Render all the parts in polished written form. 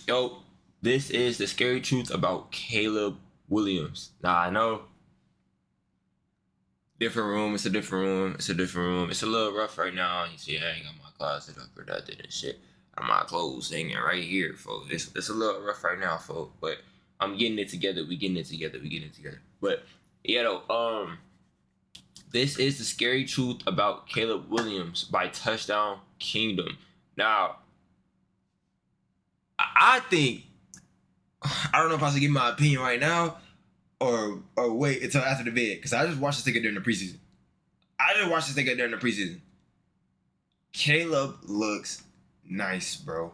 Yo, this is the scary truth about Caleb Williams. Now, I know, different room, it's a different room, it's a different room. It's a little rough right now. You see, I ain't got my closet up or nothing and shit. And my clothes hanging right here, folks. It's a little rough right now, folks. But I'm getting it together. We getting it together. But, yeah, though, this is the scary truth about Caleb Williams by Touchdown Kingdom. Now, I think, I don't know if I should give my opinion right now or wait until after the vid, because I just watched this nigga during the preseason. Caleb looks nice, bro.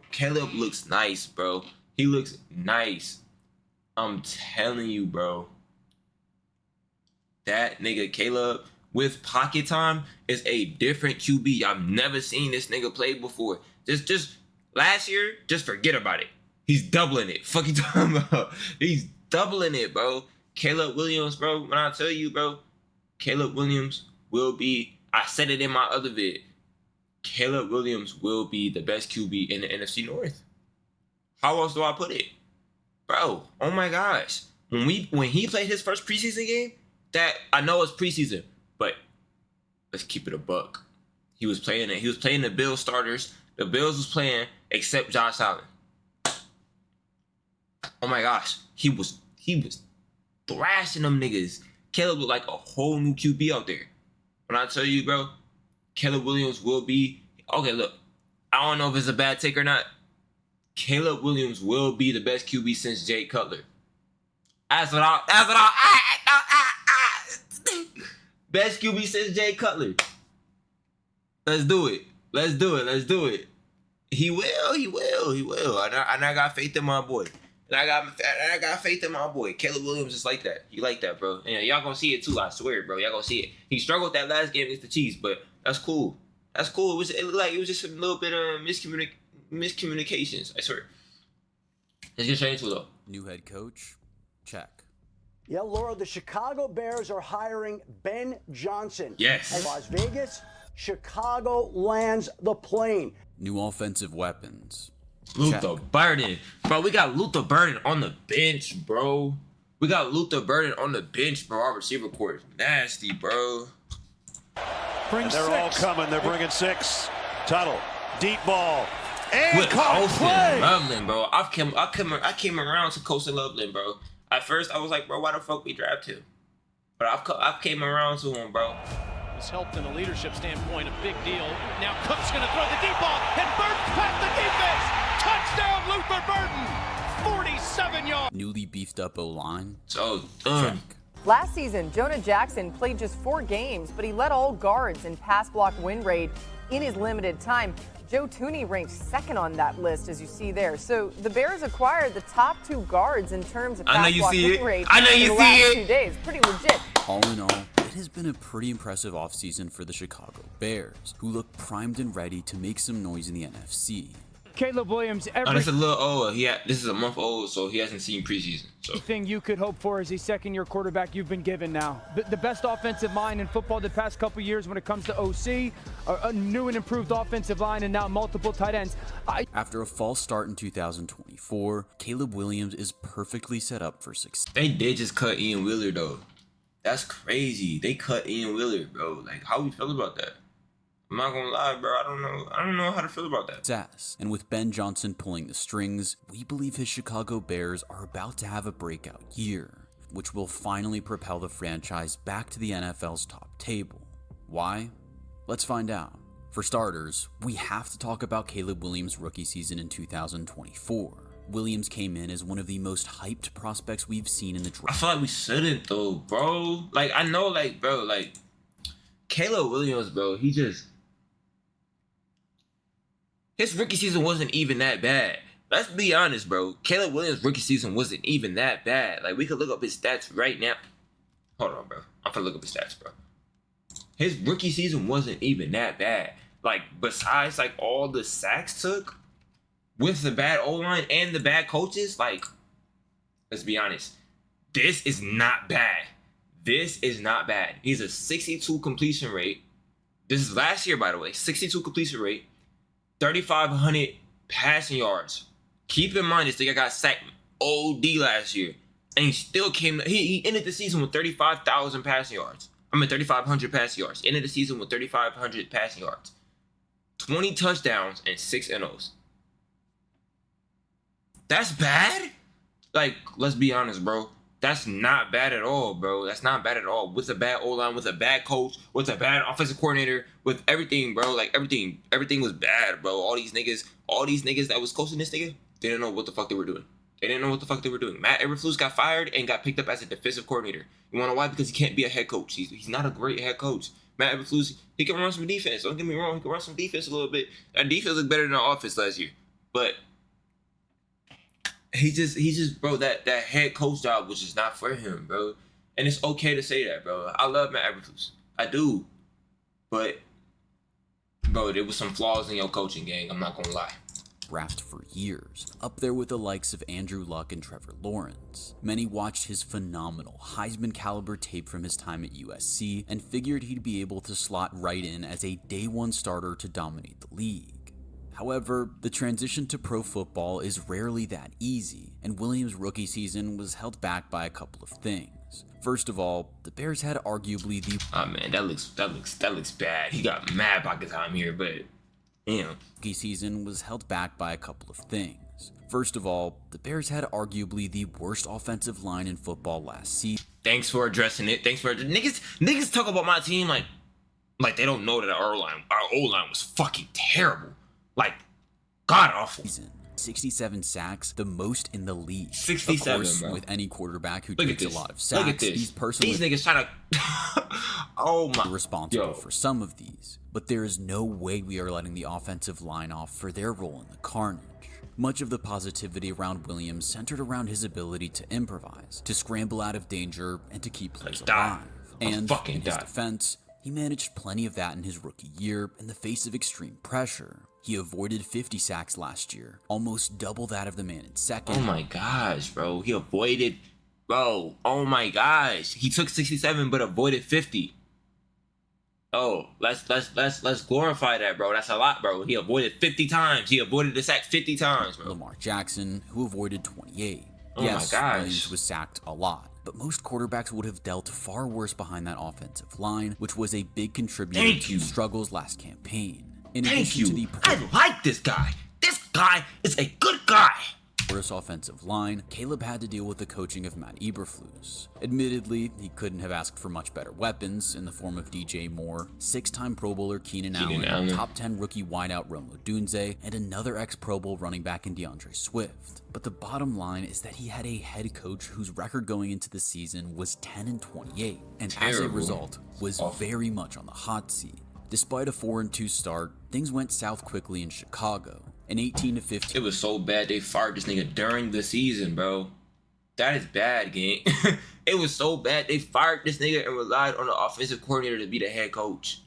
He looks nice. I'm telling you, bro. That nigga Caleb with pocket time is a different QB. I've never seen this nigga play before. Just last year, just forget about it. He's doubling it. Fuck you talking about? He's doubling it, bro. Caleb Williams, bro. When I tell you, bro, Caleb Williams will be, I said it in my other vid, Caleb Williams will be the best QB in the NFC North. How else do I put it? Bro, oh my gosh. When he played his first preseason game, that I know it's preseason, but let's keep it a buck. He was playing the Bills starters. The Bills was playing except Josh Allen. Oh my gosh. He was thrashing them niggas. Caleb looked like a whole new QB out there. When I tell you, bro, Caleb Williams will be, okay, look, I don't know if it's a bad take or not. Caleb Williams will be the best QB since Jay Cutler. Best QB since Jay Cutler. Let's do it. He will. And I got faith in my boy. I got faith in my boy. Caleb Williams is like that. He like that, bro. And y'all gonna see it too, I swear, bro. Y'all gonna see it. He struggled that last game against the Chiefs, but that's cool. It looked like it was just a little bit of miscommunications, I swear. Let's get straight into it, though. New head coach? Check. Yeah, Laura, the Chicago Bears are hiring Ben Johnson. Yes. And Las Vegas, Chicago lands the plane. New offensive weapons. Luther Burden. Bro, we got Luther Burden on the bench, bro. Our receiver core is nasty, bro. And they're all coming. They're bringing 6. Tuttle. Deep ball. And with caught play. Loveland, bro. I came around to Coastal Loveland, bro. At first, I was like, bro, why the fuck we draft him? But I came around to him, bro. It's helped in a leadership standpoint, a big deal. Now Cook's going to throw the deep ball, and Burton's past the defense. Touchdown, Luther Burton. 47 yards. Newly beefed up O-line. So, Check. Last season, Jonah Jackson played just 4 games, but he led all guards in pass block win rate in his limited time. Joe Thuney ranked second on that list, as you see there. So the Bears acquired the top 2 guards in terms of pass block win rate in the last 2 days. Pretty legit. All in all, it has been a pretty impressive offseason for the Chicago Bears, who look primed and ready to make some noise in the NFC. Caleb Williams, this is a little old. This is a month old, so he hasn't seen preseason. So everything you could hope for as a second-year quarterback you've been given now. The best offensive line in football the past couple years when it comes to OC, a new and improved offensive line, and now multiple tight ends. After a false start in 2024, Caleb Williams is perfectly set up for success. they did just cut Ian Wheeler, though. That's crazy. They cut Ian Wheeler, bro. Like, how we feel about that? I'm not gonna lie, bro. I don't know how to feel about that. And with Ben Johnson pulling the strings, we believe his Chicago Bears are about to have a breakout year, which will finally propel the franchise back to the NFL's top table. Why? Let's find out. For starters, we have to talk about Caleb Williams' rookie season in 2024. Williams came in as one of the most hyped prospects we've seen in the draft. I feel like we shouldn't, though, bro. Like, I know, like, bro, like, Caleb Williams, bro, his rookie season wasn't even that bad. Let's be honest, bro. Caleb Williams' rookie season wasn't even that bad. Like, we could look up his stats right now. Hold on, bro. I'm gonna look up his stats, bro. His rookie season wasn't even that bad. Like, besides, like, all the sacks took with the bad O-line and the bad coaches, like, let's be honest. This is not bad. He's a 62 completion rate. This is last year, by the way. 62 completion rate. 3,500 passing yards. Keep in mind, this nigga got sacked OD last year. And he still came. He ended the season with 35,000 passing yards. 3,500 passing yards. Ended the season with 3,500 passing yards. 20 touchdowns and 6 NOs. That's bad? Like, let's be honest, bro. That's not bad at all, bro. That's not bad at all. With a bad O-line, with a bad coach, with a bad offensive coordinator, with everything, bro. Like, everything was bad, bro. All these niggas that was coaching this nigga, they didn't know what the fuck they were doing. They didn't know what the fuck they were doing. Matt Eberflus got fired and got picked up as a defensive coordinator. You wanna know why? Because he can't be a head coach. He's not a great head coach. Matt Eberflus, he can run some defense. Don't get me wrong. He can run some defense a little bit. That defense looked better than the offense last year. But he just, bro, that head coach job was just not for him, bro. And it's okay to say that, bro. I love Matt Eberflus. I do. But, bro, there was some flaws in your coaching, gang. I'm not gonna lie. Draft for years, up there with the likes of Andrew Luck and Trevor Lawrence. Many watched his phenomenal Heisman caliber tape from his time at USC and figured he'd be able to slot right in as a day one starter to dominate the league. However, the transition to pro football is rarely that easy, and Williams' rookie season was held back by a couple of things. First of all, the Bears had arguably the that looks bad. He got mad by the time here, but damn. Rookie season was held back by a couple of things. First of all, the Bears had arguably the worst offensive line in football last season. Thanks for addressing it. Niggas talk about my team like they don't know that our O-line was fucking terrible. Like, god awful. 67 sacks, the most in the league. 67, of course, bro. With any quarterback who takes a lot of sacks, Look at this. he's personally These niggas trying to oh my, responsible for some of these. But there is no way we are letting the offensive line off for their role in the carnage. Much of the positivity around Williams centered around his ability to improvise, to scramble out of danger, and to keep plays alive. And in his defense, he managed plenty of that in his rookie year in the face of extreme pressure. He avoided 50 sacks last year, almost double that of the man in second. Oh my gosh, bro. He avoided, bro. Oh my gosh. He took 67 but avoided 50. Oh, let's glorify that, bro. That's a lot, bro. He avoided 50 times. He avoided the sack 50 times, bro. Lamar Jackson, who avoided 28. Oh yes, my gosh. Williams was sacked a lot, but most quarterbacks would have dealt far worse behind that offensive line, which was a big contributor to struggles last campaign. In addition to the I like this guy. This guy is a good guy. Worst offensive line, Caleb had to deal with the coaching of Matt Eberflus. Admittedly, he couldn't have asked for much better weapons in the form of DJ Moore, 6-time Pro Bowler Keenan Allen, top 10 rookie wideout Rome Odunze, and another ex-Pro Bowl running back in DeAndre Swift. But the bottom line is that he had a head coach whose record going into the season was 10-28, and as a result, was very much on the hot seat. Despite a 4-2 start, things went south quickly in Chicago. An 18-15. It was so bad they fired this nigga during the season, bro. That is bad, gang. It was so bad they fired this nigga and relied on the offensive coordinator to be the head coach.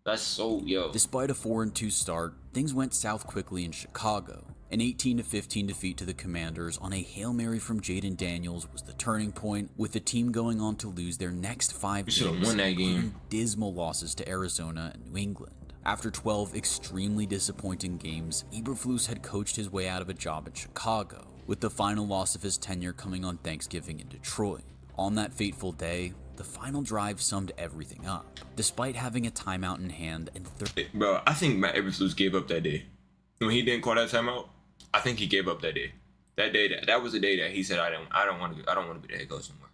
That's so, yo. Despite a 4-2 start, things went south quickly in Chicago. An 18-15 defeat to the Commanders on a Hail Mary from Jaden Daniels was the turning point, with the team going on to lose their next 5 games, won that game. Dismal losses to Arizona and New England. After 12 extremely disappointing games, Eberflus had coached his way out of a job in Chicago, with the final loss of his tenure coming on Thanksgiving in Detroit. On that fateful day, the final drive summed everything up. Despite having a timeout in hand and Bro, I think Matt Eberflus gave up that day. When he didn't call that timeout, I think he gave up that day. That was the day that he said, I don't want to be the head coach anymore.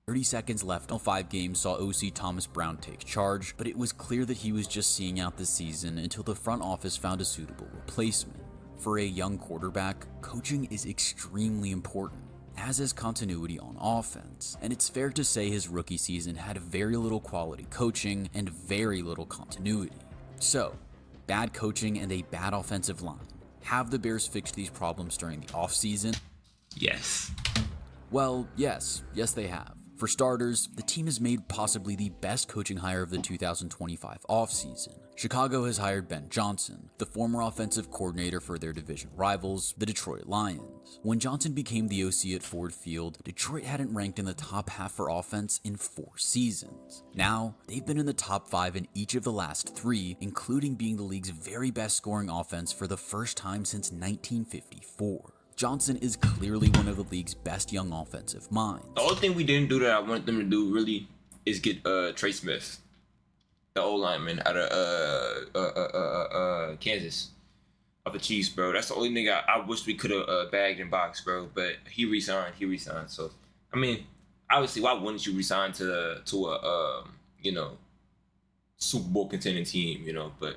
30 seconds left on 5 games saw OC Thomas Brown take charge, but it was clear that he was just seeing out the season until the front office found a suitable replacement. For a young quarterback, coaching is extremely important, as is continuity on offense, and it's fair to say his rookie season had very little quality coaching and very little continuity. So, bad coaching and a bad offensive line. Have the Bears fixed these problems during the offseason? Yes. Well, yes they have. For starters, the team has made possibly the best coaching hire of the 2025 offseason. Chicago has hired Ben Johnson, the former offensive coordinator for their division rivals, the Detroit Lions. When Johnson became the OC at Ford Field, Detroit hadn't ranked in the top half for offense in 4 seasons. Now, they've been in the top 5 in each of the last 3, including being the league's very best scoring offense for the first time since 1954. Johnson is clearly one of the league's best young offensive minds. The only thing we didn't do that I wanted them to do really is get Trey Smith, the old lineman out of Kansas, of the Chiefs, bro. That's the only thing I wish we could have bagged in box, bro. But he resigned. So I mean, obviously, why wouldn't you resign to a Super Bowl contending team, But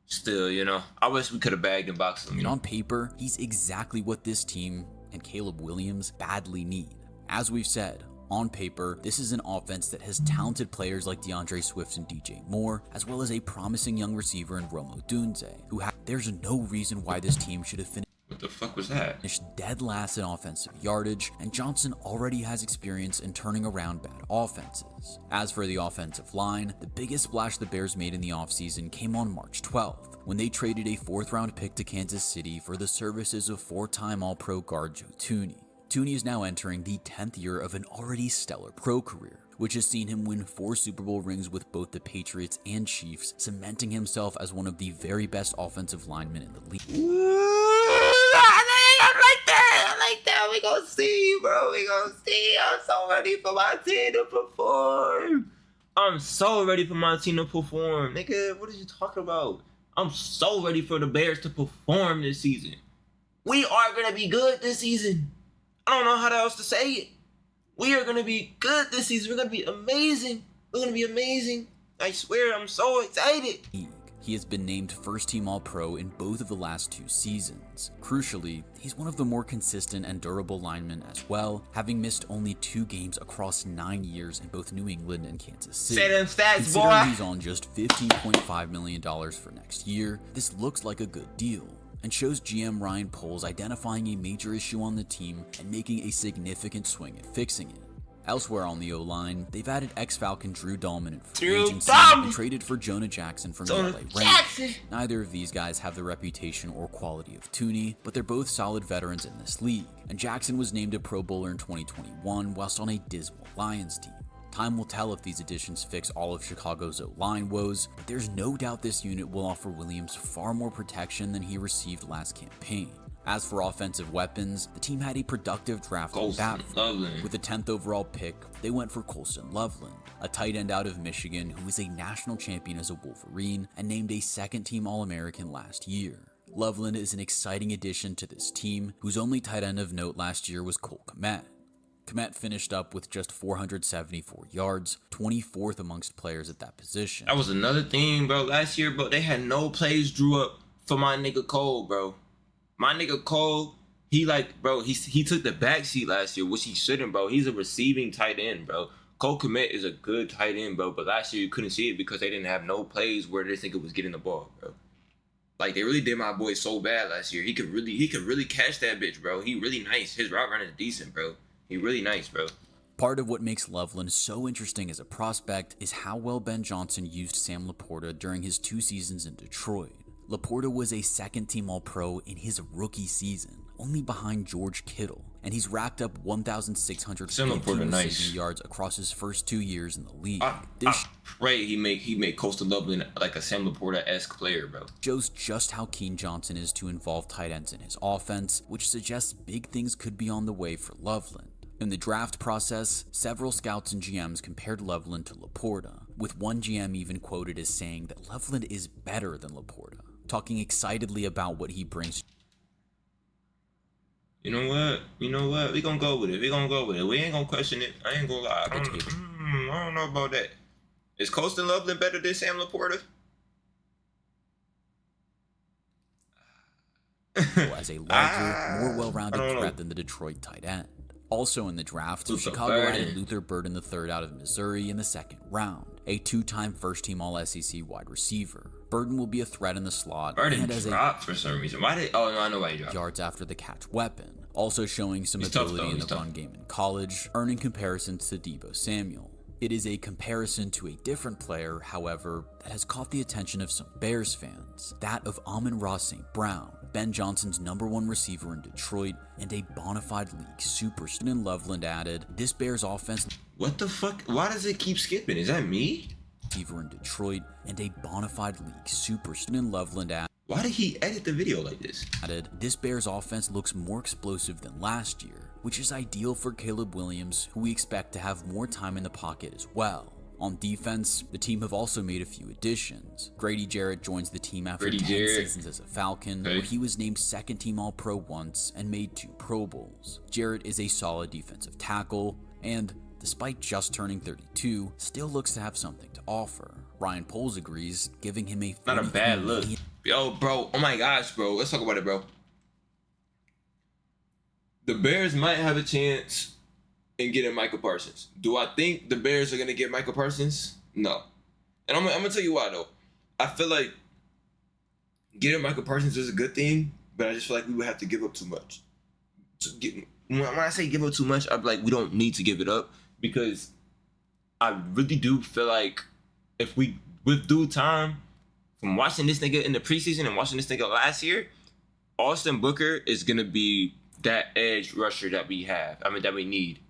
still, I wish we could have bagged and boxed him. And on paper, he's exactly what this team and Caleb Williams badly need. As we've said, on paper, this is an offense that has talented players like DeAndre Swift and DJ Moore, as well as a promising young receiver in Rome Odunze, there's no reason why this team should have finished. What the fuck was that? Dead last in offensive yardage, and Johnson already has experience in turning around bad offenses. As for the offensive line, the biggest splash the Bears made in the offseason came on March 12th, when they traded a 4th-round pick to Kansas City for the services of 4-time All-Pro guard Joe Thuney. Thuney is now entering the 10th year of an already stellar pro career, which has seen him win 4 Super Bowl rings with both the Patriots and Chiefs, cementing himself as one of the very best offensive linemen in the league. I like that. We gonna see, bro. We gonna see. I'm so ready for my team to perform. Nigga, what are you talking about? I'm so ready for the Bears to perform this season. We are gonna be good this season. I don't know how else to say it. We are gonna be good this season. We're gonna be amazing. I swear, I'm so excited. He has been named first-team All-Pro in both of the last 2 seasons. Crucially, he's one of the more consistent and durable linemen as well, having missed only 2 games across 9 years in both New England and Kansas City. Say them stats, Considering boy. he's on just $15.5 million for next year, this looks like a good deal, and shows GM Ryan Poles identifying a major issue on the team and making a significant swing at fixing it. Elsewhere on the O-line, they've added ex-Falcon Drew Dalman in free agency and traded for Jonah Jackson from the LA Rams. Neither of these guys have the reputation or quality of Thuney, but they're both solid veterans in this league, and Jackson was named a Pro Bowler in 2021 whilst on a dismal Lions team. Time will tell if these additions fix all of Chicago's O-line woes, but there's no doubt this unit will offer Williams far more protection than he received last campaign. As for offensive weapons, the team had a productive draft on Battlefield. With the 10th overall pick, they went for Colston Loveland, a tight end out of Michigan who was a national champion as a Wolverine and named a second-team All-American last year. Loveland is an exciting addition to this team, whose only tight end of note last year was Cole Kmet. Kmet finished up with just 474 yards, 24th amongst players at that position. That was another thing, bro. Last year, bro, they had no plays drew up for my nigga Cole, bro. My nigga Cole, he took the backseat last year, which he shouldn't, bro. He's a receiving tight end, bro. Cole Kmet is a good tight end, bro. But last year you couldn't see it because they didn't have no plays where they think it was getting the ball, bro. Like, they really did my boy so bad last year. He could really catch that bitch, bro. He really nice. His route run is decent, bro. He really nice, bro. Part of what makes Loveland so interesting as a prospect is how well Ben Johnson used Sam Laporta during his 2 seasons in Detroit. Laporta was a second-team All-Pro in his rookie season, only behind George Kittle, and he's racked up 1,650 receiving yards across his first 2 years in the league. I pray he make Colston Loveland like a Sam Laporta-esque player, bro. Shows just how keen Johnson is to involve tight ends in his offense, which suggests big things could be on the way for Loveland. In the draft process, several scouts and GMs compared Loveland to Laporta, with one GM even quoted as saying that Loveland is better than Laporta, talking excitedly about what he brings. You know what? We gonna go with it. We ain't gonna question it. I ain't gonna lie. I don't know about that. Is Colston Loveland better than Sam Laporta? As a larger, more well-rounded threat than the Detroit tight end. Also in the draft, Chicago added Luther Burden III out of Missouri in the 2nd round, a 2-time first-team All-SEC wide receiver. Burden will be a threat in the slot. Burden dropped for some reason. I know why he dropped. Yards after the catch weapon, also showing some ability in the run game in college, earning comparisons to Deebo Samuel. It is a comparison to a different player, however, that has caught the attention of some Bears fans. That of Amon-Ra St. Brown, Ben Johnson's #1 receiver in Detroit, and a bona fide league superstar. And Loveland added, this Bears offense... What the fuck? Why does it keep skipping? Is that me? ...receiver in Detroit, and a bona fide league superstar. And Loveland added... Why did he edit the video like this? This Bears offense looks more explosive than last year, which is ideal for Caleb Williams, who we expect to have more time in the pocket as well. On defense, the team have also made a few additions. Grady Jarrett joins the team after 10 seasons as a Falcon, where he was named second team All-Pro once and made 2 Pro Bowls. Jarrett is a solid defensive tackle, and despite just turning 32, still looks to have something to offer. Ryan Poles agrees, giving him a not a bad look. Yo, bro, oh my gosh, bro, let's talk about it, bro. The Bears might have a chance in getting Micah Parsons. Do I think the Bears are going to get Micah Parsons? No. And I'm going to tell you why, though. I feel like getting Micah Parsons is a good thing, but I just feel like we would have to give up too much. When I say give up too much, I'm like, we don't need to give it up, because I really do feel like if we, with due time, from watching this nigga in the preseason and watching this nigga last year, Austin Booker is going to be that edge rusher that we have. That we need.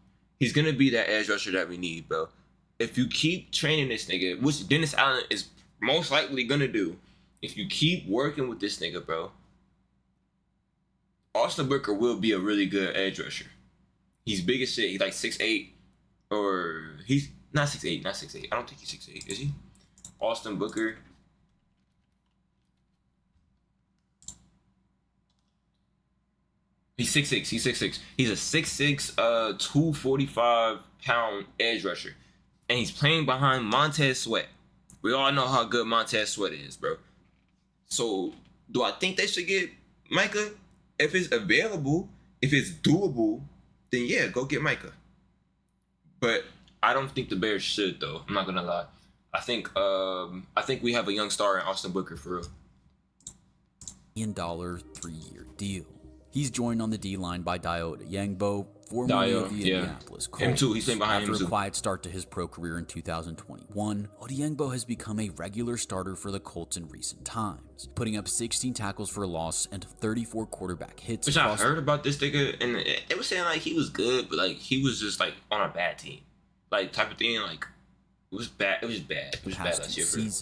He's going to be that edge rusher that we need, bro. If you keep training this nigga, which Dennis Allen is most likely going to do, if you keep working with this nigga, bro, Austin Booker will be a really good edge rusher. He's big as shit. He's like 6'8", or he's not 6'8", not 6'8". I don't think he's 6'8", is he? Austin Booker. He's 6'6". He's 6'6". He's a 6'6", 245-pound edge rusher. And he's playing behind Montez Sweat. We all know how good Montez Sweat is, bro. So, do I think they should get Micah? If it's available, if it's doable, then yeah, go get Micah. But I don't think the Bears should, though. I'm not gonna lie. I think we have a young star in Austin Booker for real. $1 3-year deal. He's joined on the D-line by Dayo Odeyingbo, formerly of the Indianapolis Colts. Him too. He's staying behind him too. After a quiet start to his pro career in 2021, Odeyingbo has become a regular starter for the Colts in recent times, putting up 16 tackles for a loss and 34 quarterback hits. Which I heard about this nigga, and they were saying like he was good, but like he was just like on a bad team, like type of thing. Like it was bad. It was bad. It was bad last year for him.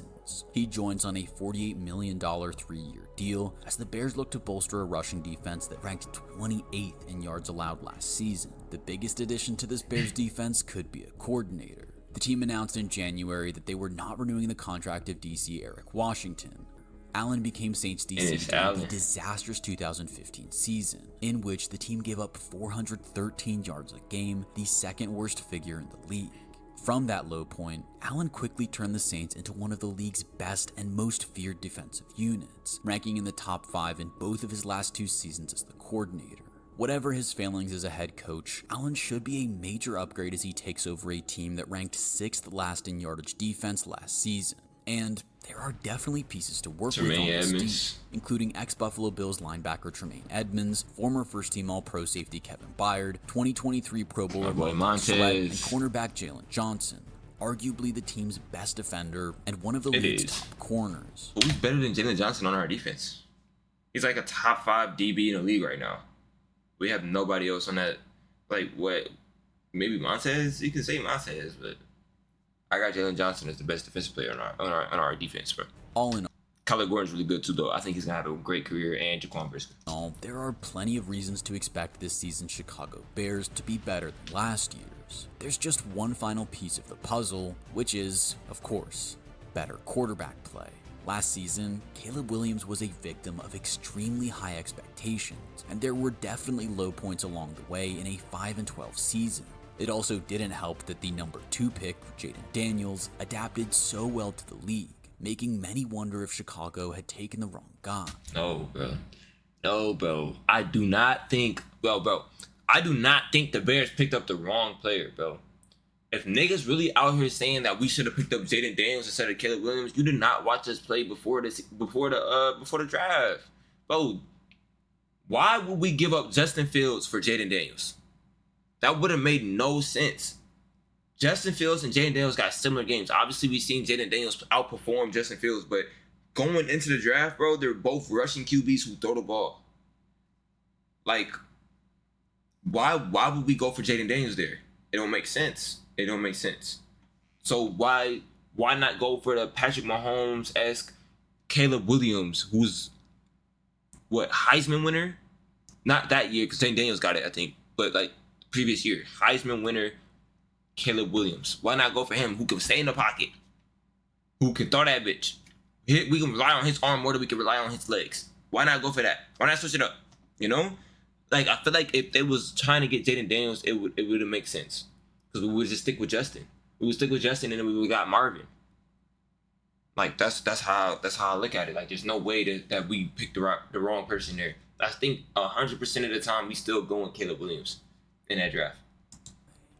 He joins on a $48 million 3-year deal as the Bears look to bolster a rushing defense that ranked 28th in yards allowed last season. The biggest addition to this Bears defense could be a coordinator. The team announced in January that they were not renewing the contract of DC Eric Washington. Allen became Saints DC during the disastrous 2015 season, in which the team gave up 413 yards a game, the second worst figure in the league. From that low point, Allen quickly turned the Saints into one of the league's best and most feared defensive units, ranking in the top 5 in both of his last 2 seasons as the coordinator. Whatever his failings as a head coach, Allen should be a major upgrade as he takes over a team that ranked 6th last in yardage defense last season. And there are definitely pieces to work with on this team, including ex-Buffalo Bills linebacker Tremaine Edmonds, former first-team All-Pro safety Kevin Byard, 2023 Pro Bowler Montez Sweat, and cornerback Jalen Johnson, arguably the team's best defender and one of the league's top corners. Who's better than Jalen Johnson on our defense? He's like a top 5 DB in the league right now. We have nobody else on that. Like what? Maybe Montez? You can say Montez, but I got Jalen Johnson as the best defensive player on our defense, bro. All in all, Kyler Gordon's really good too, though. I think he's gonna have a great career, and Jaquan Brisker. There are plenty of reasons to expect this season's Chicago Bears to be better than last year's. There's just one final piece of the puzzle, which is, of course, better quarterback play. Last season, Caleb Williams was a victim of extremely high expectations, and there were definitely low points along the way in a 5-12 season. It also didn't help that the number 2 pick, Jaden Daniels, adapted so well to the league, making many wonder if Chicago had taken the wrong guy. No, bro. I do not think the Bears picked up the wrong player, bro. If niggas really out here saying that we should have picked up Jaden Daniels instead of Caleb Williams, you did not watch us play before the draft, bro. Why would we give up Justin Fields for Jaden Daniels? That would have made no sense. Justin Fields and Jaden Daniels got similar games. Obviously, we've seen Jaden Daniels outperform Justin Fields, but going into the draft, bro, they're both rushing QBs who throw the ball. Like, why would we go for Jaden Daniels there? It don't make sense. It don't make sense. So why not go for the Patrick Mahomes-esque Caleb Williams, who's Heisman winner? Not that year, because Jaden Daniels got it, I think, but like previous year, Heisman winner Caleb Williams. Why not go for him, who can stay in the pocket, who can throw that bitch? We can rely on his arm more than we can rely on his legs. Why not go for that? Why not switch it up? You know, like I feel like if they was trying to get Jaden Daniels, it would make sense, because we would just stick with Justin. We would stick with Justin, and then we would got Marvin. Like that's how I look at it. Like there's no way that we picked the wrong person there. I think 100% of the time we still going Caleb Williams in that draft.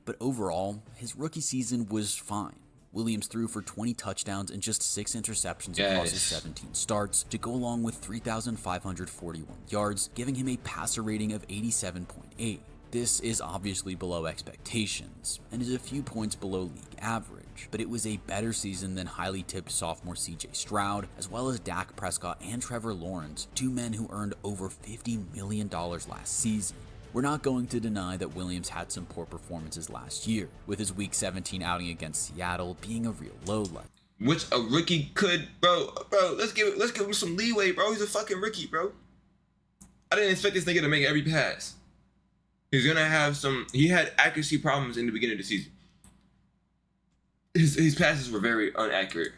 But overall, his rookie season was fine. Williams threw for 20 touchdowns and just 6 interceptions across his 17 starts to go along with 3,541 yards, giving him a passer rating of 87.8. This is obviously below expectations and is a few points below league average, but it was a better season than highly tipped sophomore CJ Stroud, as well as Dak Prescott and Trevor Lawrence, 2 men who earned over $50 million last season. We're not going to deny that Williams had some poor performances last year, with his Week 17 outing against Seattle being a real lowlight. Which a rookie could, bro. Let's give him some leeway, bro. He's a fucking rookie, bro. I didn't expect this nigga to make every pass. He's gonna have some. He had accuracy problems in the beginning of the season. His passes were very inaccurate.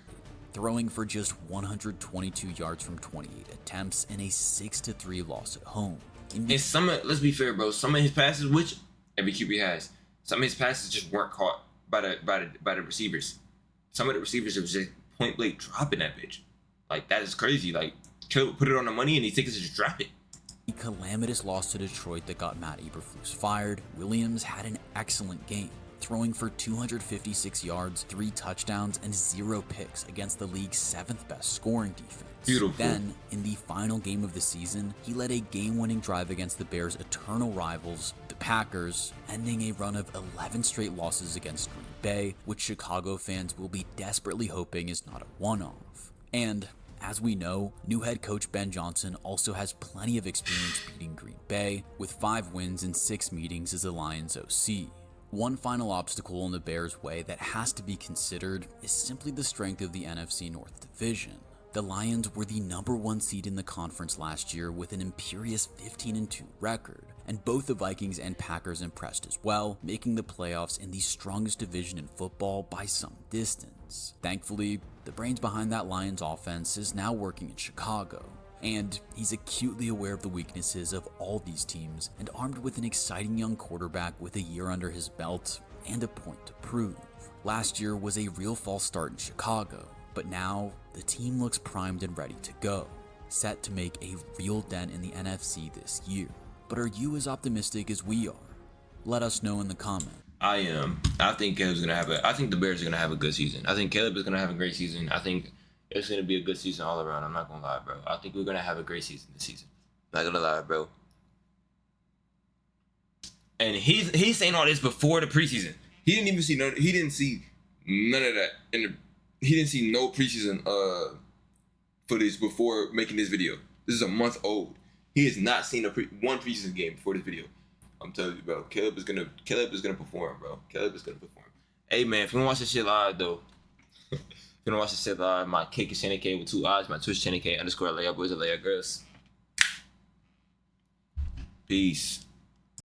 Throwing for just 122 yards from 28 attempts in a 6-3 loss at home. And let's be fair, bro. Some of his passes, which every QB has, some of his passes just weren't caught by the receivers. Some of the receivers was just point blank dropping that bitch. Like that is crazy. Like put it on the money and these tickets just drop it. A calamitous loss to Detroit that got Matt Eberflus fired. Williams had an excellent game, throwing for 256 yards, 3 touchdowns, and 0 picks against the league's 7th best scoring defense. Beautiful. Then, in the final game of the season, he led a game-winning drive against the Bears' eternal rivals, the Packers, ending a run of 11 straight losses against Green Bay, which Chicago fans will be desperately hoping is not a one-off. And as we know, new head coach Ben Johnson also has plenty of experience beating Green Bay, with 5 wins and 6 meetings as the Lions OC. One final obstacle in the Bears' way that has to be considered is simply the strength of the NFC North Division. The Lions were the #1 seed in the conference last year with an imperious 15-2 record, and both the Vikings and Packers impressed as well, making the playoffs in the strongest division in football by some distance. Thankfully, the brains behind that Lions offense is now working in Chicago, and he's acutely aware of the weaknesses of all these teams, and armed with an exciting young quarterback with a year under his belt and a point to prove. Last year was a real false start in Chicago, but now the team looks primed and ready to go, set to make a real dent in the NFC this year. But are you as optimistic as we are? Let us know in the comments. I am. I think I think the Bears are gonna have a good season. I think Caleb is gonna have a great season. I think it's gonna be a good season all around. I'm not gonna lie, bro. I think we're gonna have a great season this season. Not gonna lie, bro. And he's saying all this before the preseason. He didn't see none of that he didn't see no preseason footage before making this video. This is a month old. He has not seen one preseason game before this video. I'm telling you, bro. Caleb is gonna perform, bro. Caleb is gonna perform. Hey man, if you wanna watch this shit live though, if you wanna watch this shit live, my kick is chainaka with 2 eyes, my Twitch chainaka _layout boys and layout girls. Peace.